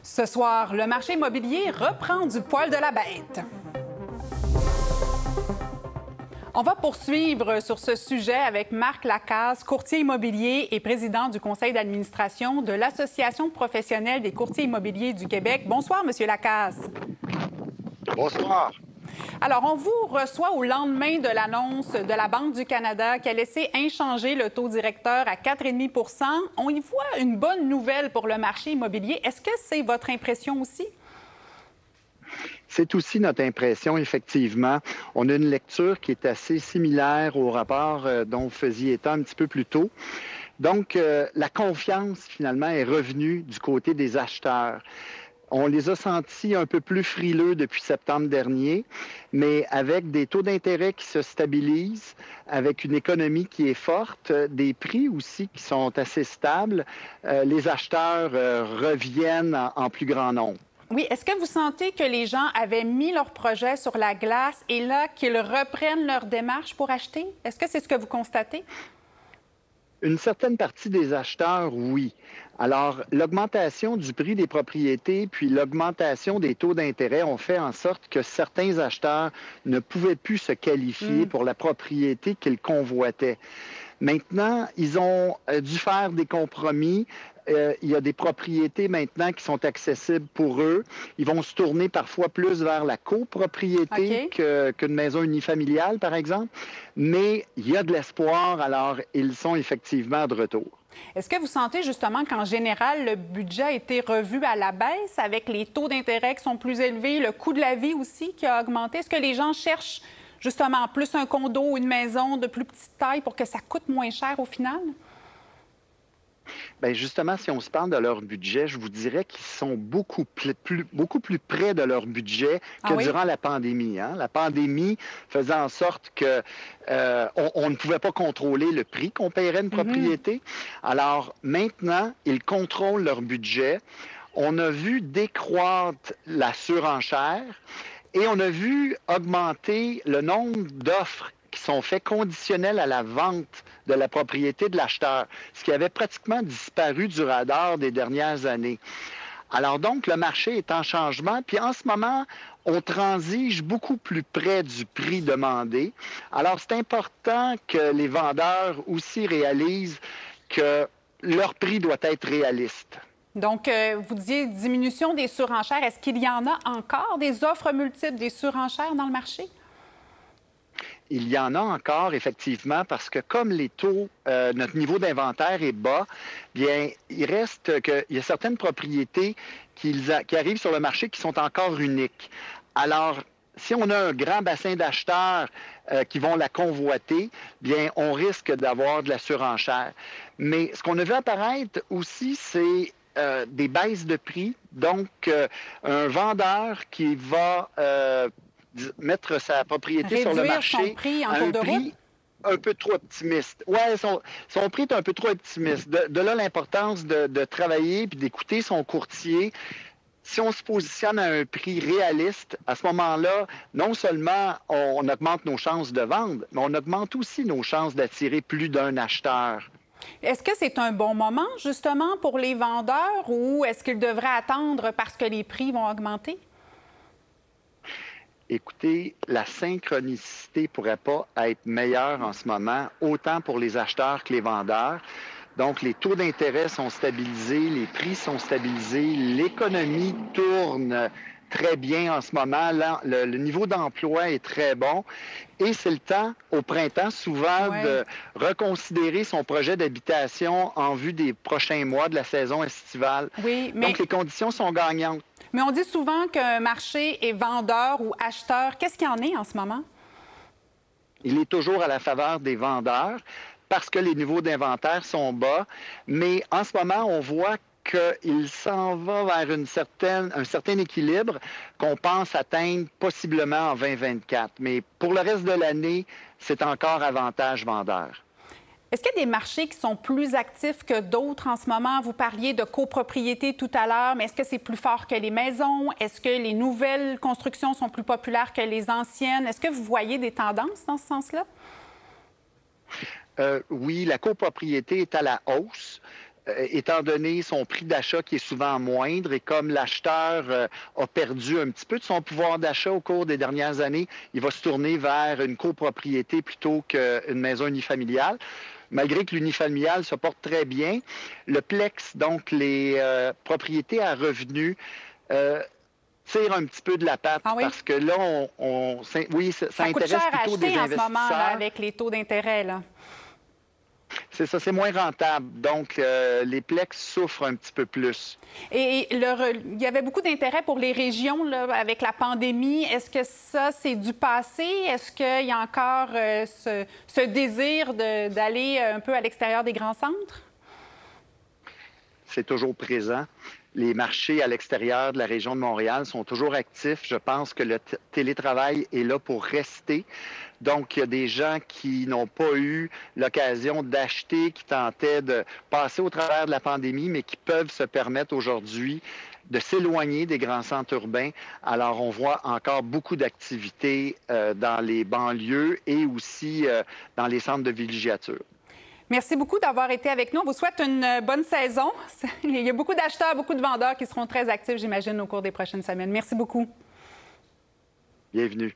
Ce soir, le marché immobilier reprend du poil de la bête. On va poursuivre sur ce sujet avec Marc Lacaze, courtier immobilier et président du conseil d'administration de l'Association professionnelle des courtiers immobiliers du Québec. Bonsoir, Monsieur Lacaze. Bonsoir. Alors, on vous reçoit au lendemain de l'annonce de la Banque du Canada qui a laissé inchanger le taux directeur à 4,5 %. On y voit une bonne nouvelle pour le marché immobilier. Est-ce que c'est votre impression aussi? C'est aussi notre impression, effectivement. On a une lecture qui est assez similaire au rapport dont vous faisiez état un petit peu plus tôt. Donc, la confiance, finalement, est revenue du côté des acheteurs. On les a sentis un peu plus frileux depuis septembre dernier, mais avec des taux d'intérêt qui se stabilisent, avec une économie qui est forte, des prix aussi qui sont assez stables, les acheteurs reviennent en plus grand nombre. Oui, est-ce que vous sentez que les gens avaient mis leur projet sur la glace et là, qu'ils reprennent leur démarche pour acheter? Est-ce que c'est ce que vous constatez? Une certaine partie des acheteurs, oui. Alors, l'augmentation du prix des propriétés puis l'augmentation des taux d'intérêt ont fait en sorte que certains acheteurs ne pouvaient plus se qualifier pour la propriété qu'ils convoitaient. Maintenant, ils ont dû faire des compromis. Il y a des propriétés maintenant qui sont accessibles pour eux. Ils vont se tourner parfois plus vers la copropriété qu'une maison unifamiliale, par exemple. Mais il y a de l'espoir, alors ils sont effectivement de retour. Est-ce que vous sentez justement qu'en général, le budget a été revu à la baisse avec les taux d'intérêt qui sont plus élevés, le coût de la vie aussi qui a augmenté? Est-ce que les gens cherchent justement plus un condo ou une maison de plus petite taille pour que ça coûte moins cher au final? Bien, justement, si on se parle de leur budget, je vous dirais qu'ils sont beaucoup plus près de leur budget que durant la pandémie. Hein? La pandémie faisait en sorte que on ne pouvait pas contrôler le prix qu'on paierait une propriété. Alors maintenant, ils contrôlent leur budget. On a vu décroître la surenchère et on a vu augmenter le nombre d'offres qui sont faits conditionnels à la vente de la propriété de l'acheteur, ce qui avait pratiquement disparu du radar des dernières années. Alors donc, le marché est en changement, puis en ce moment, on transige beaucoup plus près du prix demandé. Alors, c'est important que les vendeurs aussi réalisent que leur prix doit être réaliste. Donc, vous disiez diminution des surenchères. Est-ce qu'il y en a encore des offres multiples, des surenchères dans le marché? Il y en a encore, effectivement, parce que comme les taux, notre niveau d'inventaire est bas, bien, il reste qu'il y a certaines propriétés qui arrivent sur le marché qui sont encore uniques. Alors, si on a un grand bassin d'acheteurs qui vont la convoiter, bien, on risque d'avoir de la surenchère. Mais ce qu'on a vu apparaître aussi, c'est des baisses de prix. Donc, un vendeur qui va mettre sa propriété sur le marché son prix en à cours un de prix route? un peu trop optimiste. Oui, son prix est un peu trop optimiste. De là l'importance de travailler et d'écouter son courtier. Si on se positionne à un prix réaliste, à ce moment-là, non seulement on augmente nos chances de vendre, mais on augmente aussi nos chances d'attirer plus d'un acheteur. Est-ce que c'est un bon moment, justement, pour les vendeurs ou est-ce qu'ils devraient attendre parce que les prix vont augmenter? Écoutez, la synchronicité ne pourrait pas être meilleure en ce moment, autant pour les acheteurs que les vendeurs. Donc, les taux d'intérêt sont stabilisés, les prix sont stabilisés, l'économie tourne très bien en ce moment. Là, le niveau d'emploi est très bon. Et c'est le temps, au printemps, souvent, de reconsidérer son projet d'habitation en vue des prochains mois de la saison estivale. Oui, mais... Donc, les conditions sont gagnantes. Mais on dit souvent qu'un marché est vendeur ou acheteur. Qu'est-ce qu'il y en est en ce moment? Il est toujours à la faveur des vendeurs parce que les niveaux d'inventaire sont bas. Mais en ce moment, on voit qu'il s'en va vers un certain équilibre qu'on pense atteindre possiblement en 2024. Mais pour le reste de l'année, c'est encore avantage vendeur. Est-ce qu'il y a des marchés qui sont plus actifs que d'autres en ce moment? Vous parliez de copropriété tout à l'heure, mais est-ce que c'est plus fort que les maisons? Est-ce que les nouvelles constructions sont plus populaires que les anciennes? Est-ce que vous voyez des tendances dans ce sens-là? Oui, la copropriété est à la hausse. étant donné son prix d'achat qui est souvent moindre et comme l'acheteur a perdu un petit peu de son pouvoir d'achat au cours des dernières années, il va se tourner vers une copropriété plutôt qu'une maison unifamiliale. Malgré que l'unifamilial se porte très bien, le Plex, donc les propriétés à revenus, tire un petit peu de la patte parce que là, oui, ça intéresse cher plutôt des investisseurs. en ce moment là, avec les taux d'intérêt, là. C'est ça, c'est moins rentable. Donc, les Plex souffrent un petit peu plus. Et il y avait beaucoup d'intérêt pour les régions là, avec la pandémie. Est-ce que ça, c'est du passé? Est-ce qu'il y a encore ce désir d'aller un peu à l'extérieur des grands centres? C'est toujours présent. Les marchés à l'extérieur de la région de Montréal sont toujours actifs. Je pense que le télétravail est là pour rester. Donc, il y a des gens qui n'ont pas eu l'occasion d'acheter, qui tentaient de passer au travers de la pandémie, mais qui peuvent se permettre aujourd'hui de s'éloigner des grands centres urbains. Alors, on voit encore beaucoup d'activités dans les banlieues et aussi dans les centres de villégiature. Merci beaucoup d'avoir été avec nous. On vous souhaite une bonne saison. Il y a beaucoup d'acheteurs, beaucoup de vendeurs qui seront très actifs, j'imagine, au cours des prochaines semaines. Merci beaucoup. Bienvenue.